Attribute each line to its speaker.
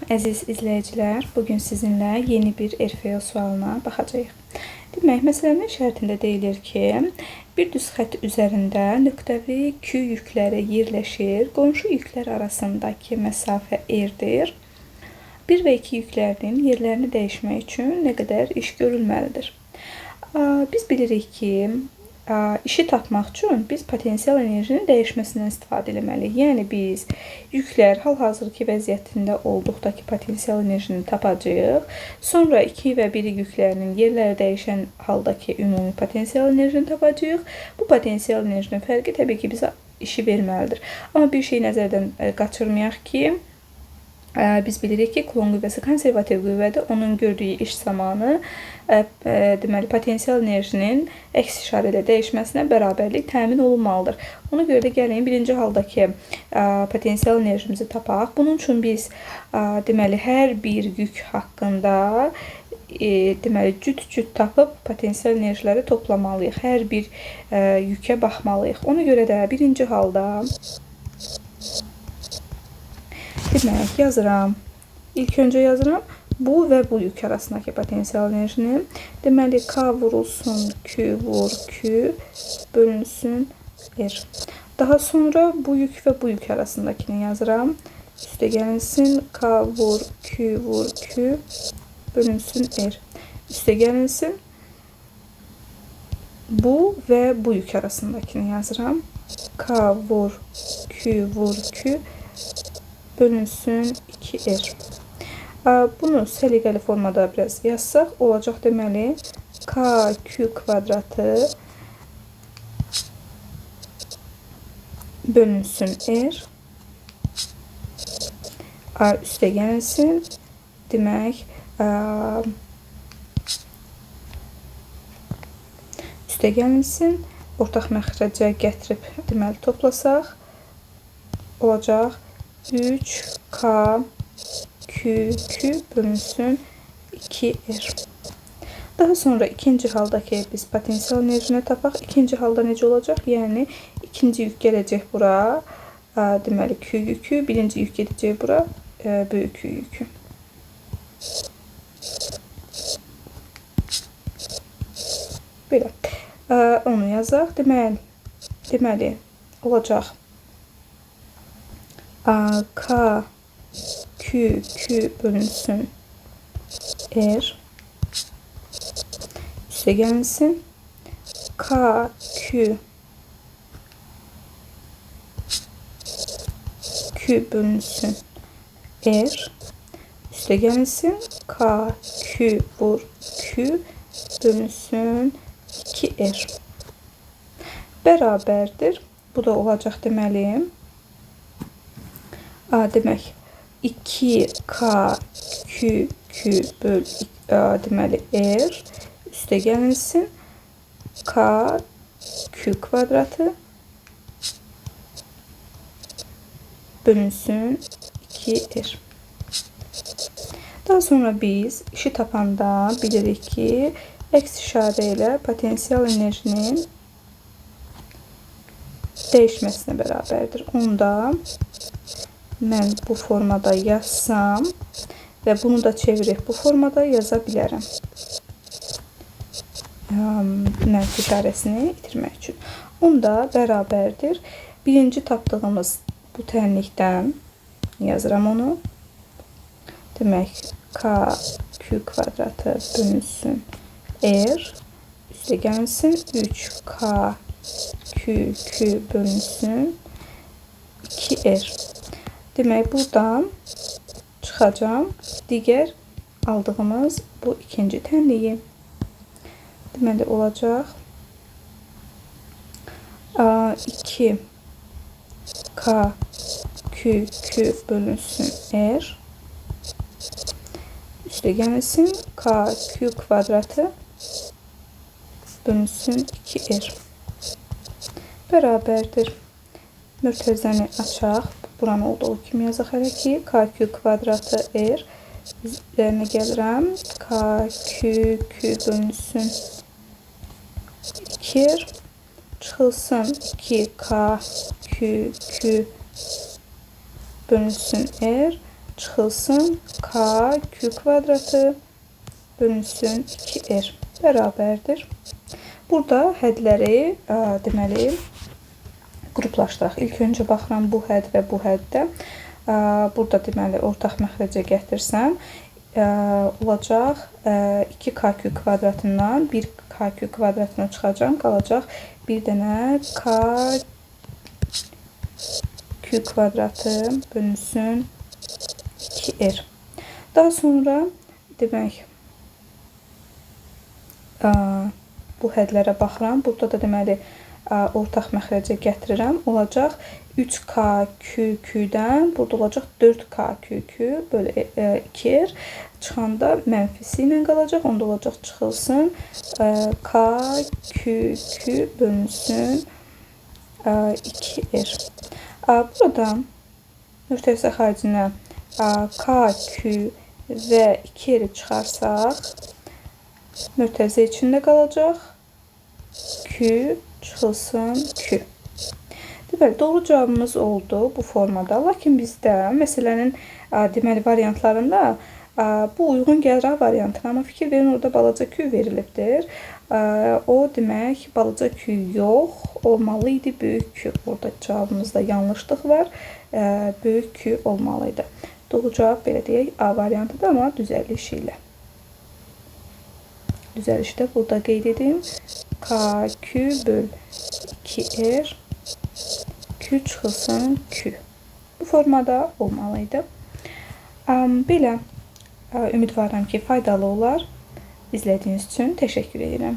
Speaker 1: Əziz izləyicilər, bugün sizinlə yeni bir RFO sualına baxacağıq. Demək, məsələnin şərtində deyilir ki, bir düz xətt üzərində nöqtəvi Q yükləri yerləşir, qonşu yüklər arasındakı məsafə R-dir. 1 və 2 yüklərinin yerlərini dəyişmək üçün nə qədər iş görülməlidir? Biz bilirik ki, işi tapmaq üçün biz potensial enerjinin dəyişməsindən istifadə etməliyik. Yəni biz yüklər hal-hazırki vəziyyətində olduqdakı potensial enerjini tapacağıq. Sonra 2 və 1 yüklərinin yerləri dəyişən haldakı ümumi potensial enerjini tapacağıq. Bu potensial enerjinin fərqi təbii ki, bizə işi verməlidir. Amma bir şey nəzərdən qaçırmayaq ki, biz bilirik ki, Coulomb qüvvəsi konservativ qüvvədir. Onun gördüyü iş zamanı deməli, potensial enerjinin əks işarə ilə dəyişməsinə bərabərlik təmin olunmalıdır. Ona görə də gəlin birinci haldakı potensial enerjimizi tapaq. Bunun üçün biz deməli, hər bir yük haqqında deməli, cüt-cüt tapıb potensial enerjiləri toplamalıyıq. Hər bir yükə baxmalıyıq. Ona görə də birinci halda demək, yazıram. İlk öncə yazıram bu və bu yük arasındakı potensial enerjini. Deməli, K vurulsun, Q vur, Q bölünsün R. Daha sonra bu yük və bu yük arasındakini yazıram. Üstə gəlinsin, K vur, Q vur, Q bölünsün R. Üstə gəlinsin, bu və bu yük arasındakini yazıram. K vur, Q vur, Q bölünsün 2R. Bunu səliqəli formada biraz yazsaq, olacaq deməli KQ kvadratı bölünsün R. Üstə gəlsin, demək, üstə gəlinsin, ortaq məxrəcə gətirib deməli toplasaq, olacaq 3K Q bölünsün 2R. Daha sonra ikinci haldakı biz potensial enerjini tapaq. İkinci halda necə olacaq? Yəni, ikinci yük gələcək bura. Deməli, Q yükü. Birinci yük gedəcək bura. Böyük Q yükü. Belə. Onu yazaq. Deməli, olacaq. K Q bölünsün R. Üstə gəlsin. K Q bölünsün R. Üstə gəlsin. K Q vur Q bölünsün 2R. Bərabərdir. Bu da olacaq deməli. Demək, 2K Q böl deməli R. Üstə gəlinsin. K Q kvadratı bölünsün 2R. Daha sonra biz işi tapanda bilirik ki, əks işarə ilə potensial enerjinin dəyişməsinə bərabərdir. Onda mən bu formada yazsam və bunu da çevirib bu formada yaza bilərəm. Mənfi işarəsini itirmək üçün. Onda bərabərdir. Birinci tapdığımız bu tənlikdən yazıram onu. Demək, K Q kvadratı bölünsün R. Üstə gəlsin 3K Q bölünsün 2R. Demək, buradan çıxacam digər aldığımız bu ikinci tənliyi. Deməli, olacaq 2K Q bölünsün R. Üstə gəlsin K Q kvadratı bölünsün 2R. Bərabərdir. Mürtəzəni açaq. Buranı olduğu kimi yazaq hələ ki. KQ kvadratı R. Üzərinə gəlirəm. KQ bölünsün 2R. Çıxılsın 2KQ bölünsün R. çıxılsın k q kvadratı bölünsün 2r bərabərdir. Burada hədləri deməli qruplaşdıraq. İlk öncə baxıram bu hədd və bu həddə. Burada deməli ortaq məxrəcə gətirsəm olacaq 2kq kvadratından 1kq kvadratına çıxacaq, qalacaq bir dənə k q kvadratı bölünsün 2r. Daha sonra demək bu hədlərə baxıram. Burada da deməli ortaq məxrəcə gətirirəm. Olacaq 3k-q-q-dən burada olacaq 4k-q-q bölü 2r. Çıxanda mənfisi ilə qalacaq. Onda olacaq çıxılsın k-q-q bölünsün 2r. Burada müstəvisə xaricinə k, q və 2r çıxarsaq mötərizə içində qalacaq. Q çıxılsın Q. Deməli, doğru cavabımız oldu bu formada. Lakin bizdə məsələnin deməli variantlarında bu uyğun gəlir variantına, amma fikir verin, orada balaca Q verilibdir. O demək balaca Q yox, olmalı idi böyük Q. Orada cavabımızda yanlışlıq var. Böyük Q olmalı idi. Doğru cavab belə deyək A variantıdır, amma düzəliş ilə. Düzəlişdə burada qeyd edim. K, Q böl 2R Q çıxılsın Q. Bu formada olmalıydı. Belə ümidvaram ki, faydalı olar. İzlədiyiniz üçün təşəkkür edirəm.